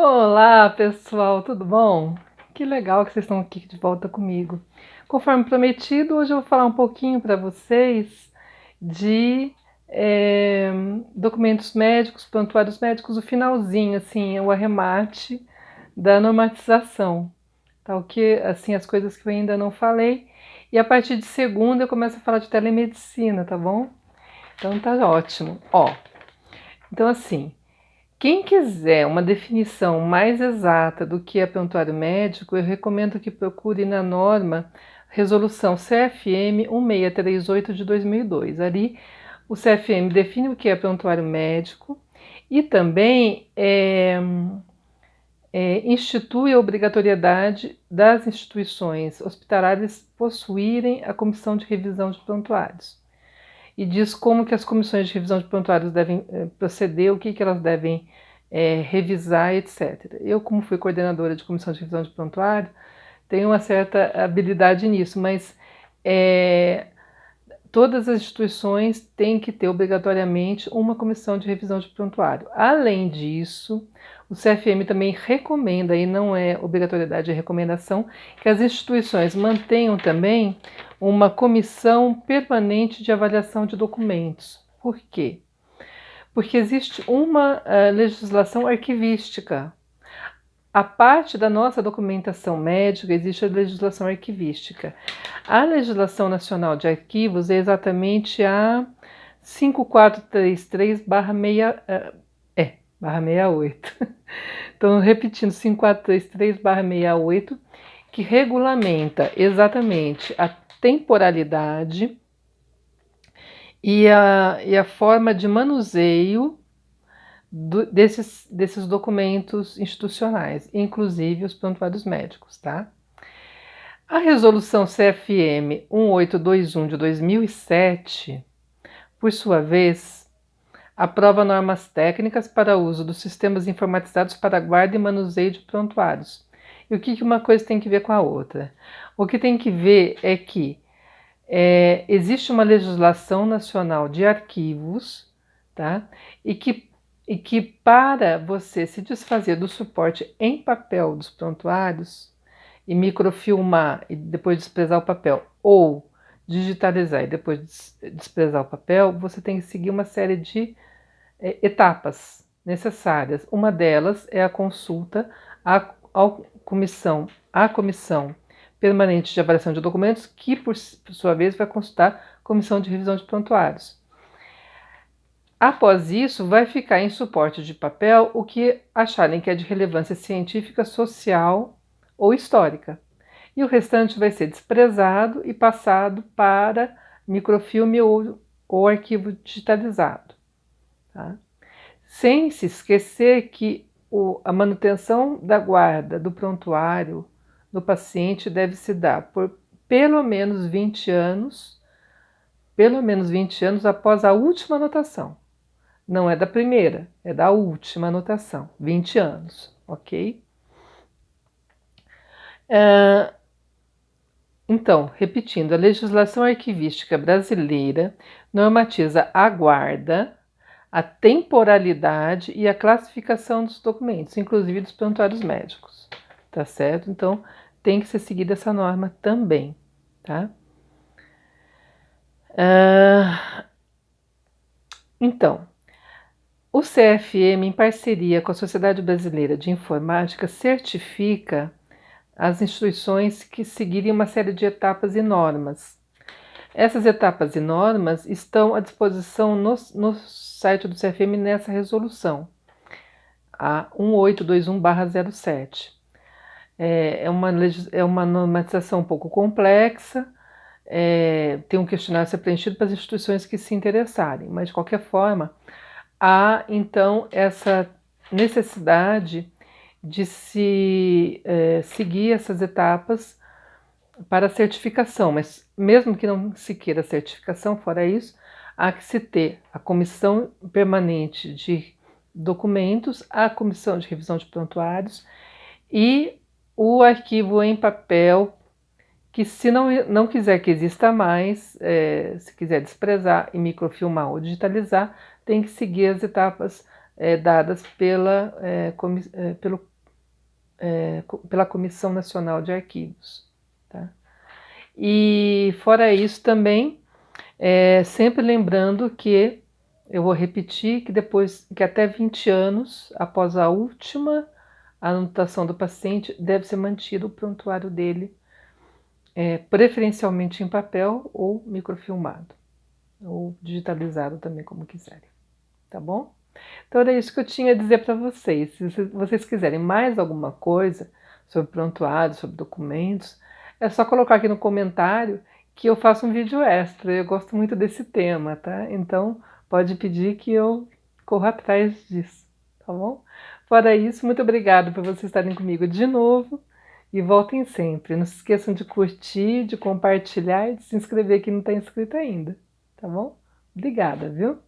Olá, pessoal, tudo bom? Que legal que vocês estão aqui de volta comigo. Conforme prometido, hoje eu vou falar um pouquinho para vocês de documentos médicos, prontuários médicos, o finalzinho, assim, o arremate da normatização, tá? O que, assim, as coisas que eu ainda não falei. E a partir de segunda eu começo a falar de telemedicina, tá bom? Então tá ótimo. Ó, então assim. Quem quiser uma definição mais exata do que é prontuário médico, eu recomendo que procure na norma Resolução CFM 1638 de 2002. Ali, o CFM define o que é prontuário médico e também institui a obrigatoriedade das instituições hospitalares possuírem a comissão de revisão de prontuários. E diz como que as comissões de revisão de prontuários devem proceder, o que elas devem revisar, etc. Eu, como fui coordenadora de comissão de revisão de prontuário, tenho uma certa habilidade nisso, mas todas as instituições têm que ter obrigatoriamente uma comissão de revisão de prontuário. Além disso, o CFM também recomenda, e não é obrigatoriedade, é recomendação, que as instituições mantenham também uma comissão permanente de avaliação de documentos. Por quê? Porque existe uma legislação arquivística. A parte da nossa documentação médica existe a legislação arquivística. A legislação nacional de arquivos é exatamente a 5433/68. Então, repetindo, 5433/68, que regulamenta exatamente a temporalidade e a forma de manuseio desses documentos institucionais, inclusive os prontuários médicos, tá? A resolução CFM 1821 de 2007, por sua vez, aprova normas técnicas para uso dos sistemas informatizados para guarda e manuseio de prontuários. E o que uma coisa tem que ver com a outra? O que tem que ver é que existe uma legislação nacional de arquivos, tá? E que para você se desfazer do suporte em papel dos prontuários e microfilmar e depois desprezar o papel, ou digitalizar e depois desprezar o papel, você tem que seguir uma série de etapas necessárias. Uma delas é a consulta à comissão permanente de avaliação de documentos, que por sua vez vai consultar a comissão de revisão de prontuários. Após isso, vai ficar em suporte de papel o que acharem que é de relevância científica, social ou histórica. E o restante vai ser desprezado e passado para microfilme ou arquivo digitalizado. Tá? Sem se esquecer que a manutenção da guarda do prontuário do paciente deve se dar por pelo menos 20 anos após a última anotação. Não é da primeira, é da última anotação, 20 anos, ok? Então, repetindo, a legislação arquivística brasileira normatiza a guarda, a temporalidade e a classificação dos documentos, inclusive dos prontuários médicos, tá certo? Então, tem que ser seguida essa norma também, tá? Então, o CFM, em parceria com a Sociedade Brasileira de Informática, certifica as instituições que seguirem uma série de etapas e normas. Essas etapas e normas estão à disposição no site do CFM nessa resolução, a 1821/07. É uma normatização um pouco complexa, tem um questionário a ser preenchido para as instituições que se interessarem, mas de qualquer forma, há então essa necessidade de se seguir essas etapas para a certificação, mas mesmo que não se queira certificação, fora isso, há que se ter a comissão permanente de documentos, a comissão de revisão de prontuários e o arquivo em papel, que se não quiser que exista mais, se quiser desprezar e microfilmar ou digitalizar, tem que seguir as etapas dadas pelo pela Comissão Nacional de Arquivos, tá? E fora isso também, sempre lembrando que, eu vou repetir, que até 20 anos após a última anotação do paciente, deve ser mantido o prontuário dele, preferencialmente em papel ou microfilmado, ou digitalizado também, como quiserem, tá bom? Então era isso que eu tinha a dizer para vocês. Se vocês quiserem mais alguma coisa sobre prontuário, sobre documentos, é só colocar aqui no comentário que eu faço um vídeo extra. Eu gosto muito desse tema, tá? Então pode pedir que eu corra atrás disso, tá bom? Fora isso, muito obrigada por vocês estarem comigo de novo e voltem sempre. Não se esqueçam de curtir, de compartilhar e de se inscrever quem não está inscrito ainda, tá bom? Obrigada, viu?